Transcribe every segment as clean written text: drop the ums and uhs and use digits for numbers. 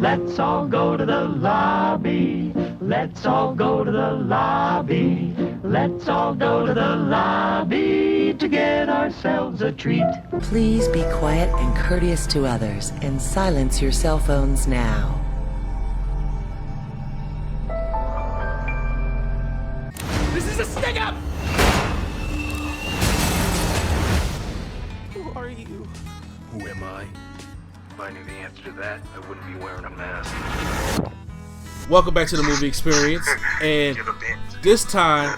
Let's all go to the lobby. Let's all go to the lobby. Let's all go to the lobby to get ourselves a treat. Please be quiet and courteous to others and silence your cell phones now. This is a stick-up! Who are you? Who am I? If I knew the answer to that, I wouldn't be wearing a mask. Welcome back to the movie experience, and this time,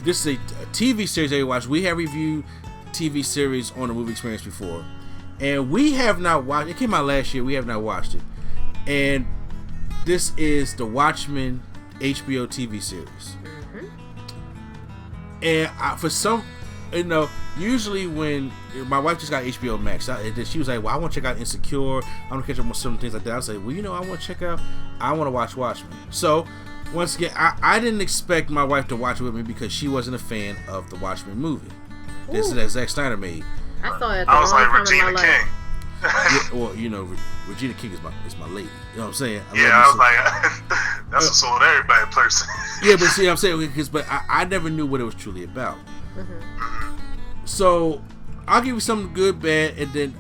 this is a TV series that we watch. We have reviewed TV series on the movie experience before, and we have not watched. It came out last year. We have not watched it, and this is the Watchmen HBO TV series. And for some, usually when my wife just got HBO Max, she was like, "Well, I want to check out Insecure. I want to catch up on some things like that." I was like, "Well, I want to check out. I want to watch Watchmen." So once again, I didn't expect my wife to watch it with me because she wasn't a fan of the Watchmen movie. Ooh. This is that Zack Snyder made. I saw it. I was like Regina King. Yeah, well, Regina King is my lady. You know what I'm saying? I was like, that's a sold everybody person. Yeah, but see what I'm saying? But I never knew what it was truly about. So I'll give you something good, bad, and then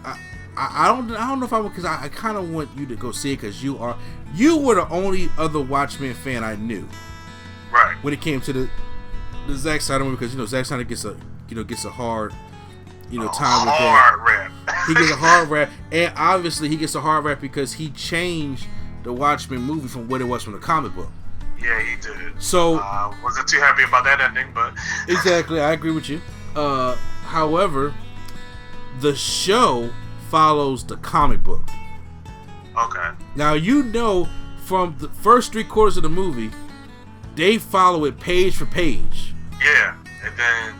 I don't know if I would, because I kind of want you to go see it because you were the only other Watchmen fan I knew. Right. When it came to the Zack Snyder movie, because Zack Snyder gets a hard time with that. Rap. He gets a hard rap, and obviously he gets a hard rap because he changed the Watchmen movie from what it was from the comic book. Yeah, he did. So wasn't too happy about that ending, but exactly, I agree with you. However, the show follows the comic book. Okay. Now from the first 3/4 of the movie, they follow it page for page. Yeah, and then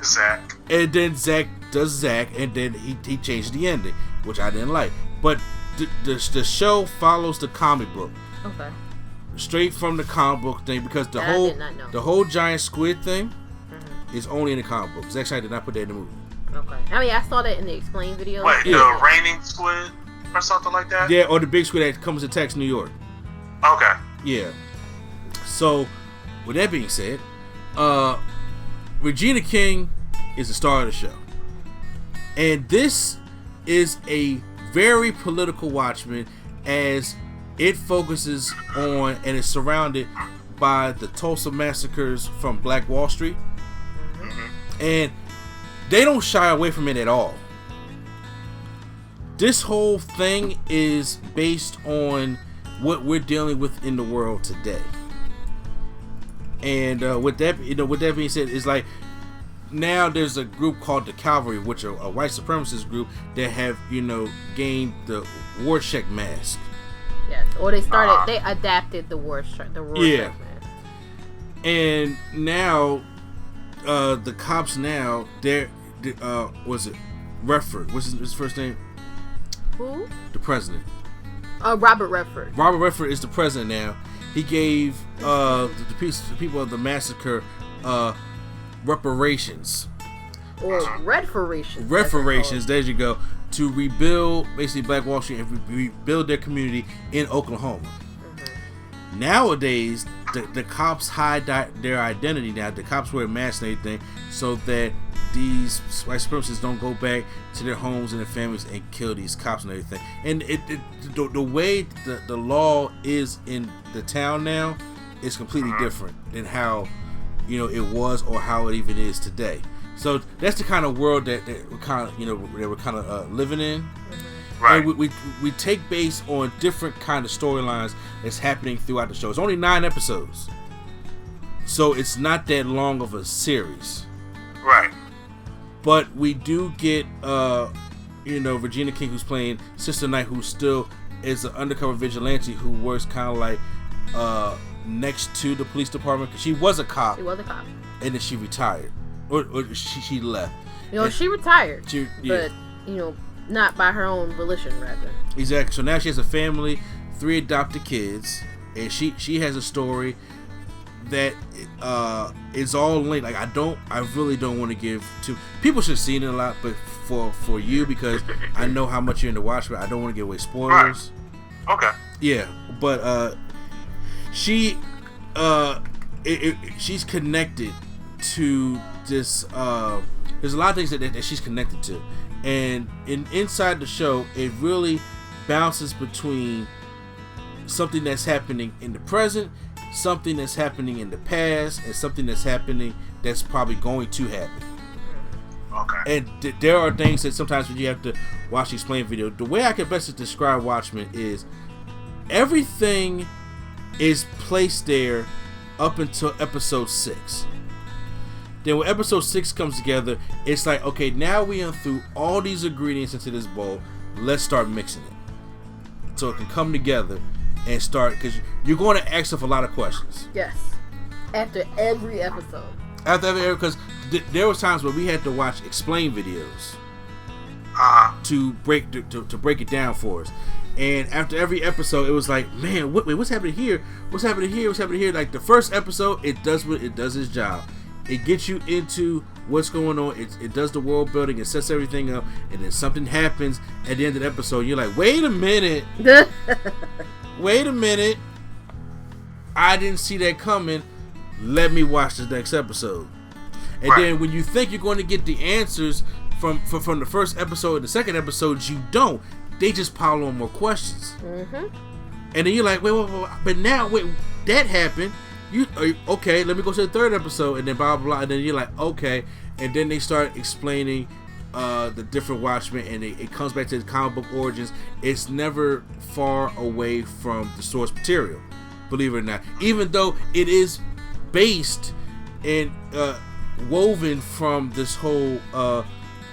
Zach. And then Zach does Zach, and then he changed the ending, which I didn't like. But the show follows the comic book. Okay. Straight from the comic book thing, because the whole giant squid thing is only in the comic book. Zack Snyder did not put that in the movie. Okay. I mean, I saw that in the explained video. Wait, the raining squid or something like that? Yeah, or the big squid that comes to attacks New York. Okay. Yeah. So, with that being said, Regina King is the star of the show. And this is a very political Watchmen, as it focuses on and is surrounded by the Tulsa massacres from Black Wall Street. And they don't shy away from it at all. This whole thing is based on what we're dealing with in the world today. And with that being said, it's like now there's a group called the Cavalry, which are a white supremacist group that have gained the Rorschach mask. Yes, or they adapted the Rorschach mask. And now the cops now was it Redford? What's his first name? Who? The president. Robert Redford. Robert Redford is the president now. He gave the people of the massacre reparations. Or reparations. Reparations, there you go. To rebuild basically Black Wall Street and rebuild their community in Oklahoma. Nowadays, the cops hide their identity now. The cops wear masks and everything so that these white supremacists don't go back to their homes and their families and kill these cops and everything. And the way the law is in the town now is completely different than how it was or how it even is today. So that's the kind of world that we're kind of living in. Right. And we take base on different kind of storylines that's happening throughout the show. It's only 9 episodes, so it's not that long of a series. Right. But we do get Regina King, who's playing Sister Knight, who still is an undercover vigilante who works kind of like next to the police department, because she was a cop. She was a cop. And then she retired, or she left. She retired. But not by her own volition, rather. Exactly. So now she has a family, 3 adopted kids, and she has a story that is all linked. Like I really don't want to give to people. Should have seen it a lot, but for you, because I know how much you're into Watchmen, I don't want to give away spoilers. Okay. Yeah, but she's connected to this. There's a lot of things that she's connected to, and inside the show, it really bounces between something that's happening in the present, something that's happening in the past, and something that's happening that's probably going to happen. Okay. And there are things that sometimes when you have to watch the explain video, the way I can best describe Watchmen is everything is placed there up until episode 6. Then when episode 6 comes together, it's like, okay, now we are through all these ingredients into this bowl. Let's start mixing it so it can come together and start, because you're going to ask yourself a lot of questions. Yes. After every episode. Because there was times where we had to watch explain videos to break it down for us. And after every episode, it was like, man, what's happening here? What's happening here? What's happening here? Like the first episode, it does its job. It gets you into what's going on. It does the world building. It sets everything up. And then something happens at the end of the episode. You're like, wait a minute. Wait a minute. I didn't see that coming. Let me watch the next episode. And then when you think you're going to get the answers from the first episode and the second episode, you don't. They just pile on more questions. Mm-hmm. And then you're like, wait, but now, that happened. Okay, let me go to the third episode, and then blah, blah, blah. And then you're like, okay. And then they start explaining the different Watchmen, and it comes back to the comic book origins. It's never far away from the source material, believe it or not. Even though it is based and woven from this whole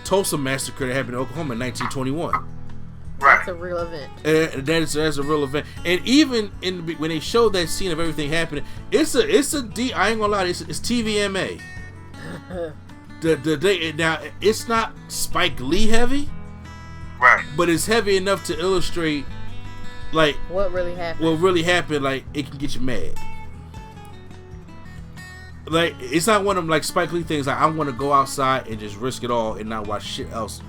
Tulsa massacre that happened in Oklahoma in 1921. That's a real event. That's a real event. And even when they show that scene of everything happening, it's a D. I ain't gonna lie, it's TVMA. Now it's not Spike Lee heavy, right? But it's heavy enough to illustrate like what really happened. What really happened, like it can get you mad. Like it's not one of them like Spike Lee things. Like I want to go outside and just risk it all and not watch shit else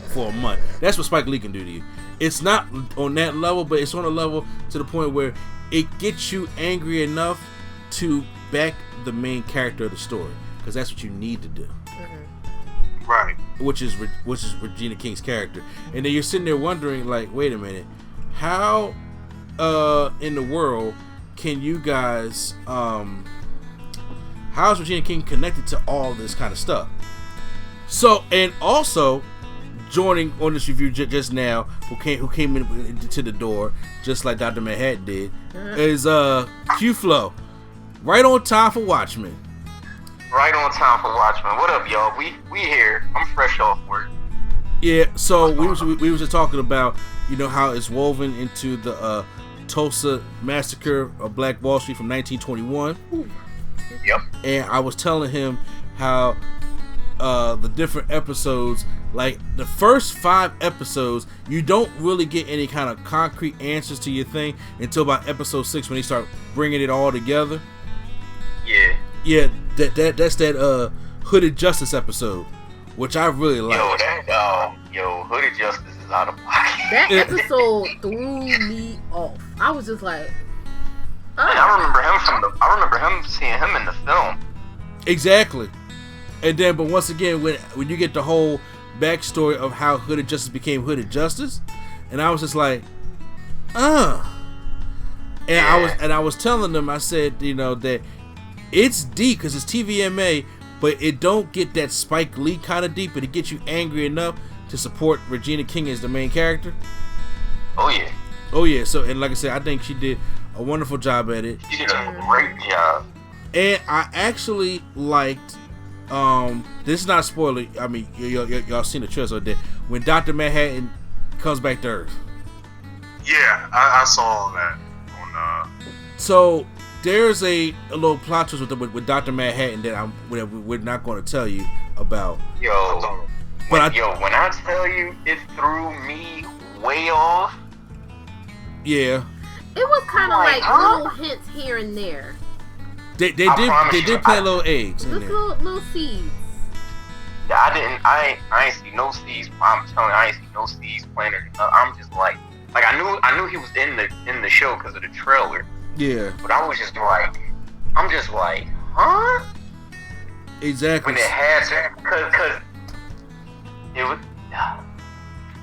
for a month. That's what Spike Lee can do to you. It's not on that level, but it's on a level to the point where it gets you angry enough to back the main character of the story, because that's what you need to do. Mm-hmm. Right. Which is Regina King's character, and then you're sitting there wondering, like, wait a minute, how in the world can you guys how is Regina King connected to all this kind of stuff? So, and also joining on this review just now, who came into the door just like Dr. Manhattan did, is Q Flow. Right on time for Watchmen. Right on time for Watchmen. What up, y'all? We here. I'm fresh off work. Yeah. So we was just talking about, you know, how it's woven into the Tulsa massacre of Black Wall Street from 1921. Yep. And I was telling him how the different episodes, like the first 5 episodes, you don't really get any kind of concrete answers to your thing until about episode 6 when they start bringing it all together. Yeah, that's that Hooded Justice episode, which I really like. Hooded Justice is out of pocket. That episode threw me off. I was just like, oh. I remember him seeing him in the film. Exactly. And then, but once again, when you get the whole backstory of how Hooded Justice became Hooded Justice, and I was just like, And I was telling them, I said, you know, that it's deep because it's TVMA, but it don't get that Spike Lee kind of deep, but it gets you angry enough to support Regina King as the main character. Oh yeah. So, and like I said, I think she did a wonderful job at it. She did a great job. And I actually liked. This is not a spoiler. I mean, y'all seen the trailer, so that when Dr. Manhattan comes back to Earth. Yeah, I saw that on. So there's a little plot twist with Dr. Manhattan that we're not going to tell you about. When I tell you, it threw me way off. Yeah. It was kind of like little hints here and there. They did plant little eggs in there. Little seeds. Yeah, I ain't see no seeds. I'm telling you, I ain't see no seeds planted. I'm just like, Like I knew he was in the show because of the trailer. Yeah. But I was just like, huh? Exactly. When it had to, cause it was.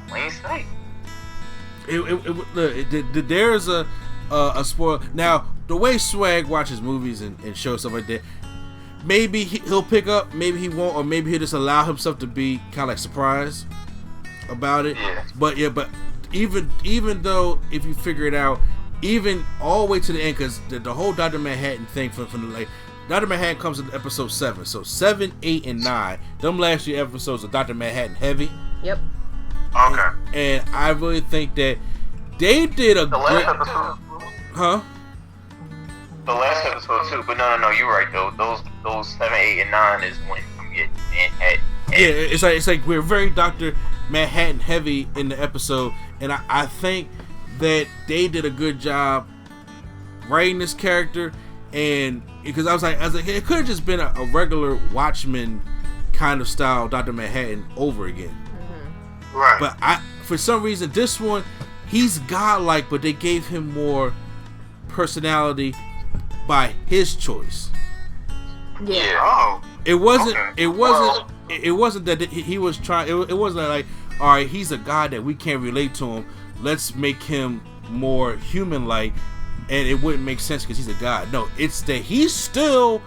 Plain sight. There's a spoiler. Now, the way Swag watches movies and shows stuff like that, maybe he'll pick up, maybe he won't, or maybe he'll just allow himself to be kind of like surprised about it. Yeah. But even though if you figure it out, even all the way to the end, because the whole Dr. Manhattan thing from the like. Dr. Manhattan comes in episode 7. So 7, 8, and 9. Them last few episodes of Dr. Manhattan heavy. Yep. Okay. And I really think that they did a great... Huh? The last episode too, but no, you're right though. Those 7, 8, and 9 is when you get Manhattan. Yeah, it's like we're very Dr. Manhattan heavy in the episode, and I think that they did a good job writing this character. And because I was like, it could have just been a regular Watchmen kind of style Dr. Manhattan over again. Mm-hmm. Right. But for some reason, this one, he's godlike, but they gave him more personality by his choice. Yeah. Oh. It wasn't. Okay. It wasn't that he was trying. It wasn't like, all right, he's a god that we can't relate to him. Let's make him more human-like. And it wouldn't make sense because he's a god. No, it's that he's still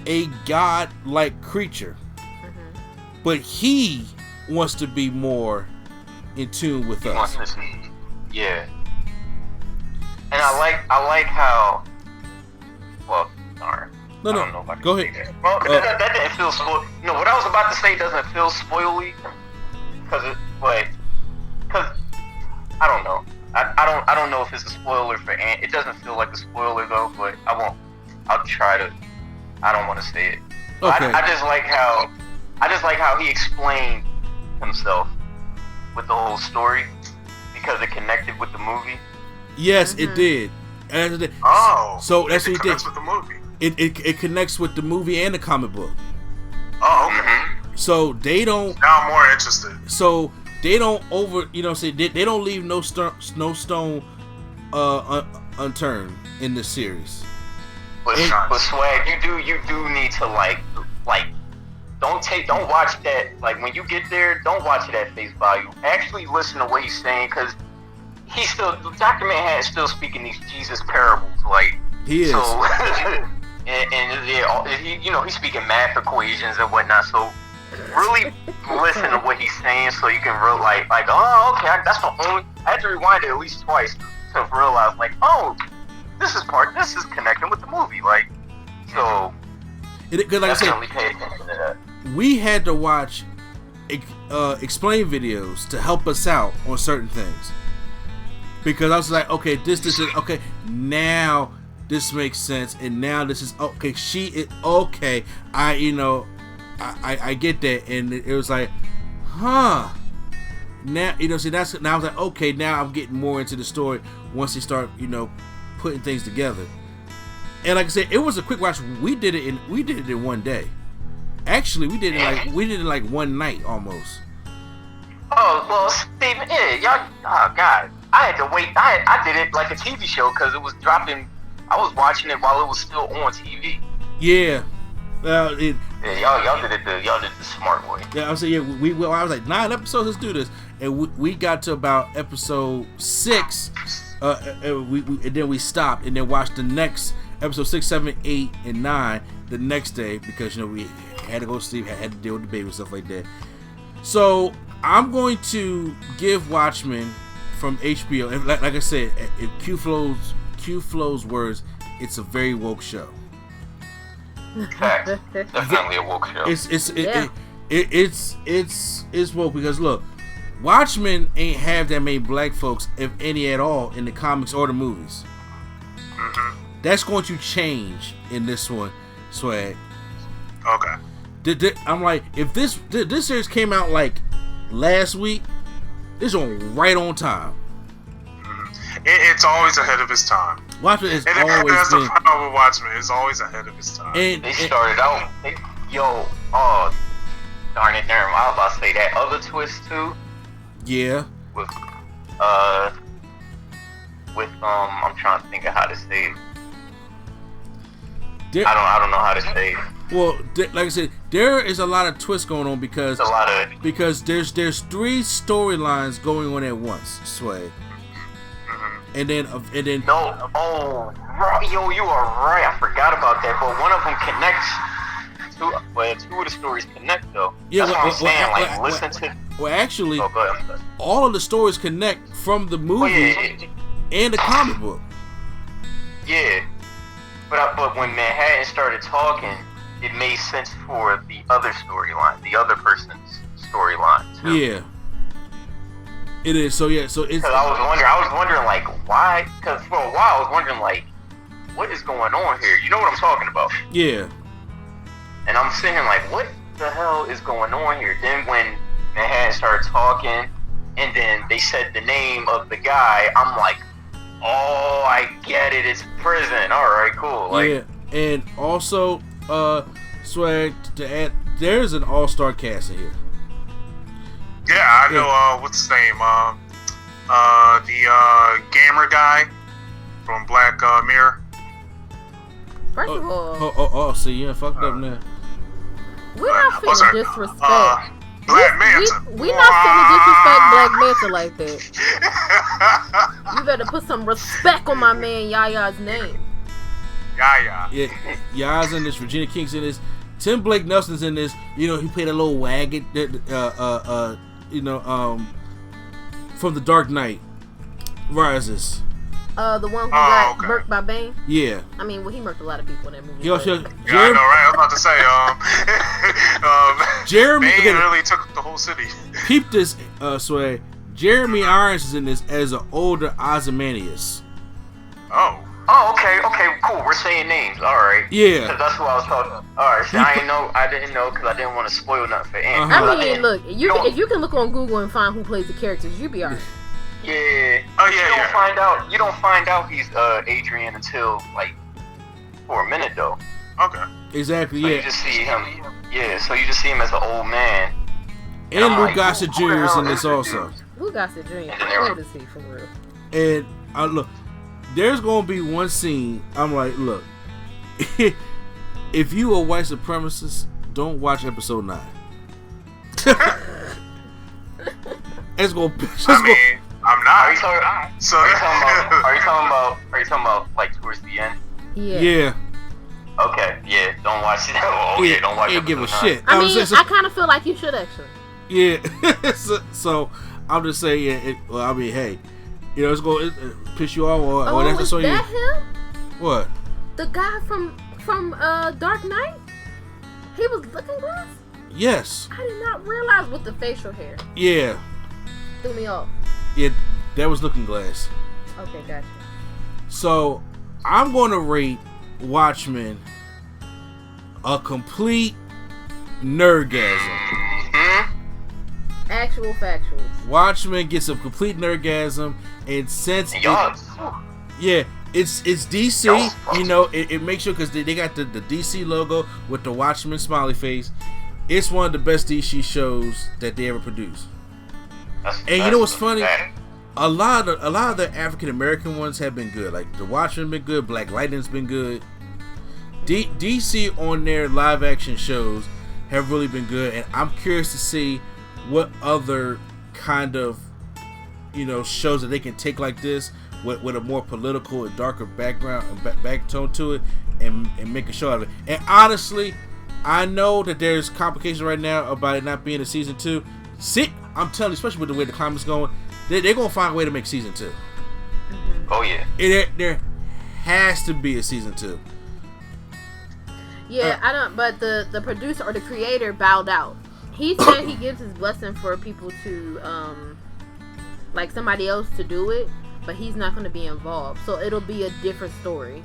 a god-like creature, but he wants to be more in tune with us. Yeah. And I like how. Well, sorry. No, I don't know if I can go say ahead. that. Well, that didn't feel spoil. No, what I was about to say doesn't feel spoily, because I don't know. I don't know if it's a spoiler for Ant. It doesn't feel like a spoiler though, but I won't. I'll try to. I don't want to say it. Okay. I just like how he explained himself with the whole story because it connected with the movie. Yes, it did. And Oh. So that's what he did. Connects with the movie. It connects with the movie and the comic book. Oh, okay. Mm-hmm. So they don't. Now I'm more interested. So they don't they don't leave no stone unturned in this series. But Swag, you do need to like don't watch that, like when you get there, don't watch it at face value. Actually listen to what he's saying, because he's still, Dr. Manhattan's still speaking these Jesus parables, like he is. So, and yeah, he's speaking math equations and whatnot. So really listen to what he's saying, so you can like oh, okay, that's the only. I had to rewind it at least twice to realize, like, oh, this is connecting with the movie, like, so. Because like I said, pay attention to that. We had to watch explain videos to help us out on certain things, because I was like, okay, this is okay, now this makes sense, and now this is okay. She is okay. I get that, and it was like, huh. Now see that's now I was like, okay, now I'm getting more into the story once they start putting things together. And like I said, it was a quick watch. We did it in one day. Actually, we did it like one night almost. Oh well, Steven, yeah, y'all. Oh God, I had to wait. I did it like a TV show because it was dropping. I was watching it while it was still on TV. Yeah. Y'all did the smart way. Yeah, I was saying, yeah. I was like 9 episodes. Let's do this, and we got to about episode 6. And then we stopped, and then watched the next episode 6, 7, 8, and 9 the next day, because we had to go to sleep, had to deal with the baby and stuff like that. So I'm going to give Watchmen from HBO, and like I said, in Q Flow's words, it's a very woke show. Fact. Definitely a woke show. It's woke, because look, Watchmen ain't have that many black folks, if any at all, in the comics or the movies. Mm-hmm. That's going to change in this one, Swag. Okay. I'm like, if this series came out like last week, this one right on time. Mm-hmm. It's always ahead of its time. Watchmen has and always that's been. the problem with Watchmen. It's always ahead of its time. They started out. Darn it, I was about to say that other twist too. Yeah. With with I'm trying to think of how to say it. I don't know how to say it. Well, like I said, there is a lot of twists going on because there's 3 storylines going on at once, Sway. Mm-hmm. And then no, yo, you are right. I forgot about that. But one of them connects. 2 of the stories connect though. Yeah, that's what I'm saying. Listen to. Well, actually, all of the stories connect from the movie and the comic book. Yeah, but when Manhattan started talking, it made sense for the other storyline, the other person's storyline too. Yeah, it is. So it's. Because I was wondering like why? Because for a while I was wondering like, what is going on here? You know what I'm talking about? Yeah. And I'm sitting here like, what the hell is going on here? Then when Manhattan started talking, and then they said the name of the guy, I'm like, oh, I get it. It's prison. All right, cool. Like, yeah, and also, Swag, to add, there's an all-star cast in here. Yeah, I know. What's his name? The gamer guy from Black Mirror. First of all, see, you fucked up now. We're not finna disrespect. Black Manta. We not finna disrespect Black Manta like that. You better put some respect on my man Yaya's name. Yaya. Yeah, Yaya's in this. Regina King's in this. Tim Blake Nelson's in this. You know, he played a little wagon. From The Dark Knight Rises. The one who got murked by Bane? Yeah. I mean, well, he murked a lot of people in that movie. He also, I know, right? I was about to say, Jeremy Bane really took the whole city. Peep this, Sway. Jeremy Irons is in this as an older Ozymandias. Oh, okay, cool. We're saying names. All right. Yeah. Because that's what I was talking about. All right. So I didn't know because I didn't want to spoil nothing for Andy. I mean, look, if you can look on Google and find who plays the characters, you'll be alright. Yeah. Oh yeah. You don't find out he's Adrian until like for a minute though. Okay. Exactly. So yeah. You just see him. Yeah. So you just see him as an old man. And Lou Gossett Jr. is in this also. Lou Gossett Jr. Where is he for real? And look, there's gonna be one scene. I'm like, look, if you a white supremacist, don't watch episode 9. It's gonna. I'm not. Are you talking about like towards the end? Yeah. Okay. Yeah. Don't watch it. Don't watch it. Ain't give a shit. I mean, I kind of feel like you should actually. Yeah. so I'm just saying. Yeah. Hey, you know, it's gonna piss you off or that's is that him? What? The guy from Dark Knight? He was Looking Glass? Yes. I did not realize with the facial hair. Yeah. Threw me off. Yeah, that was Looking Glass. Okay, gotcha. So I'm gonna rate Watchmen a complete nerdgasm. Actual factuals. Watchmen gets a complete nerdgasm, and since it's DC, you know, it makes sure because they got the DC logo with the Watchmen smiley face. It's one of the best DC shows that they ever produced. And you know what's funny? A lot of the African American ones have been good. Like The Watchmen been good, Black Lightning's been good. DC on their live action shows have really been good, and I'm curious to see what other kind of, you know, shows that they can take like this with a more political and darker background and back tone to it, and make a show out of it. And honestly, I know that there's complications right now about it not being a season 2. I'm telling you, especially with the way the climate's going, they're gonna find a way to make season 2. Oh yeah. There has to be a season 2. Yeah, I don't. But the producer or the creator bowed out. He said he gives his blessing for people to like somebody else to do it, but he's not going to be involved. So it'll be a different story.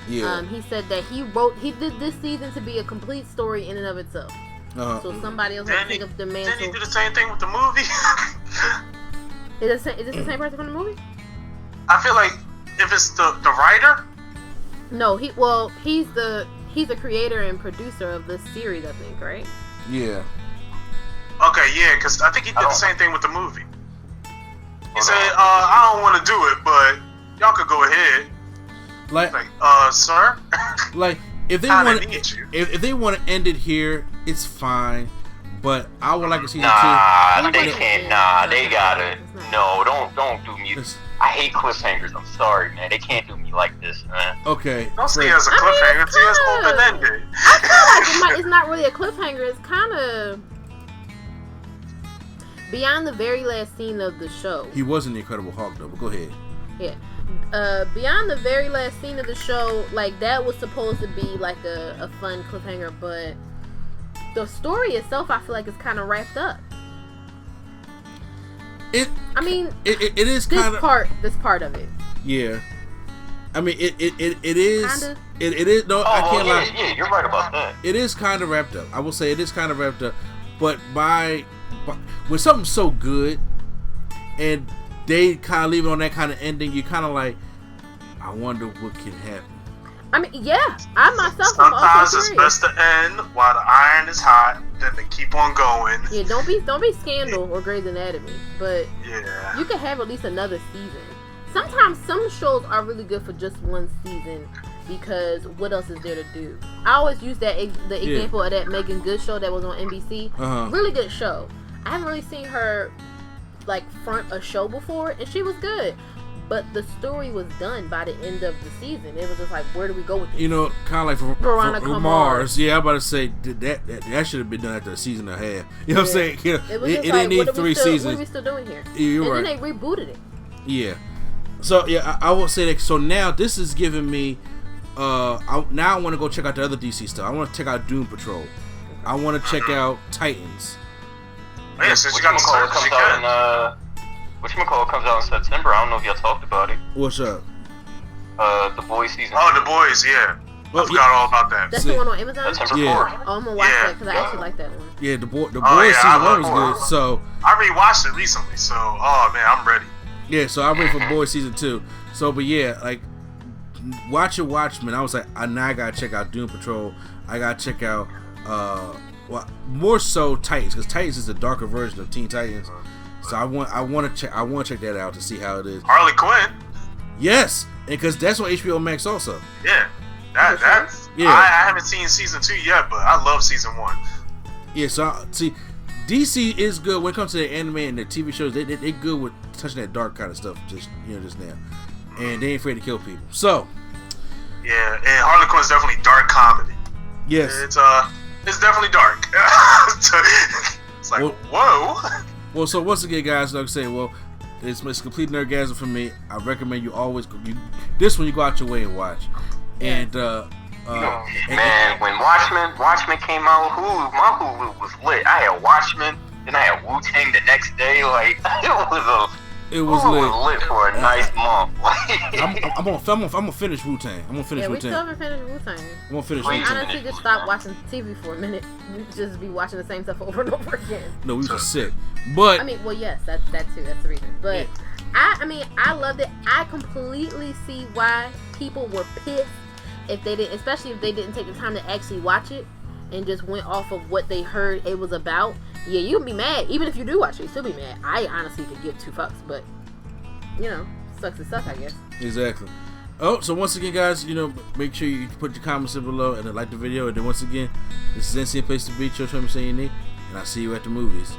Yeah. He said that he did this season to be a complete story in and of itself. So somebody else has to take up the mantle. Didn't he do the same thing with the movie? Is this the same person from the movie? I feel like if it's the writer. No, he's the creator and producer of this series, I think, right? Yeah. Okay, yeah, because I think he did the same thing with the movie. He said, I don't want to do it, but y'all could go ahead. Like, sir. like if they Kinda want, need you. if they want to end it here, it's fine. But I would like to see Nah, they can't. Nah, they gotta. No, don't do me. I hate cliffhangers. I'm sorry, man. They can't do me like this, man. Okay. Don't see it as a cliffhanger. See it as open-ended. I feel like it's not really a cliffhanger. It's kind of beyond the very last scene of the show. He was in the Incredible Hulk, though. But go ahead. Yeah. Beyond the very last scene of the show, like that was supposed to be like a fun cliffhanger, but the story itself, I feel like, is kind of wrapped up. It is kind of this part of it. Yeah. I mean, it is. Kinda? It is. No, I can't lie. Yeah, you're right about that. It is kind of wrapped up. I will say it is kind of wrapped up. But when something's so good, and they kind of leave it on that kind of ending, you kind of like, I wonder what can happen. I mean, yeah, I myself. Sometimes it's best to end while the iron is hot, than to keep on going. Yeah, don't be Scandal or Grey's Anatomy, but yeah, you can have at least another season. Sometimes some shows are really good for just one season because what else is there to do? I always use the example of that Megan Good show that was on NBC. Really good show. I haven't really seen her like front a show before, and she was good. But the story was done by the end of the season. It was just like, where do we go with this? You know, kind of like Veronica Mars. Yeah, I'm about to say that should have been done after a season and a half. You know what I'm saying? Yeah, it didn't need 3 seasons. What are we still doing here? You're and right. then they rebooted it. Yeah. So yeah, I will say that. So now this is giving me. I want to go check out the other DC stuff. I want to check out Doom Patrol. I want to check out Titans. Oh, yeah, since you got the service, you can. Whatchamacallit comes out in September. I don't know if y'all talked about it. What's up? The Boys season. Oh, The Boys, yeah. I forgot all about that. That's the one on Amazon? September 4th. Oh, I'm gonna watch that because I actually like that one. Yeah, the Boys season 1 was good. So I rewatched it recently, so man, I'm ready. Yeah, so I'm ready for Boys season 2. So, but yeah, like watching Watchmen, I was like, now I gotta check out Doom Patrol. I gotta check out more so Titans, because Titans is a darker version of Teen Titans. So I want to check that out to see how it is. Harley Quinn. Yes, and because that's on HBO Max also. Yeah, that's. Yeah. I haven't seen season 2 yet, but I love season 1. Yeah, so see, DC is good when it comes to the anime and the TV shows. They good with touching that dark kind of stuff. Just now, and they ain't afraid to kill people. So. Yeah, and Harley Quinn's definitely dark comedy. Yes. It's definitely dark. It's like, whoa. Well, so once again, guys, like I say, it's complete nerdgasm for me. I recommend you always this one you go out your way and watch. And man, when Watchmen came out, my Hulu was lit. I had Watchmen, then I had Wu-Tang the next day. Like it was lit for a nice month. I'm gonna finish Wu-Tang. I'm gonna finish Wu-Tang. We still haven't finished Wu-Tang. I'm gonna finish We Wu-Tang. honestly just stopped watching TV for a minute. We just be watching the same stuff over and over again. No, we were sick. But I mean, well, yes, that too. That's the reason. But I loved it. I completely see why people were pissed especially if they didn't take the time to actually watch it and just went off of what they heard it was about. Yeah, you can be mad. Even if you do watch it, you still be mad. I honestly could give 2 fucks, but sucks to suck, I guess. Exactly. Oh, so once again, guys, make sure you put your comments in below and then like the video. And then once again, this is NC Place to Be. Show me saying you need, and I'll see you at the movies.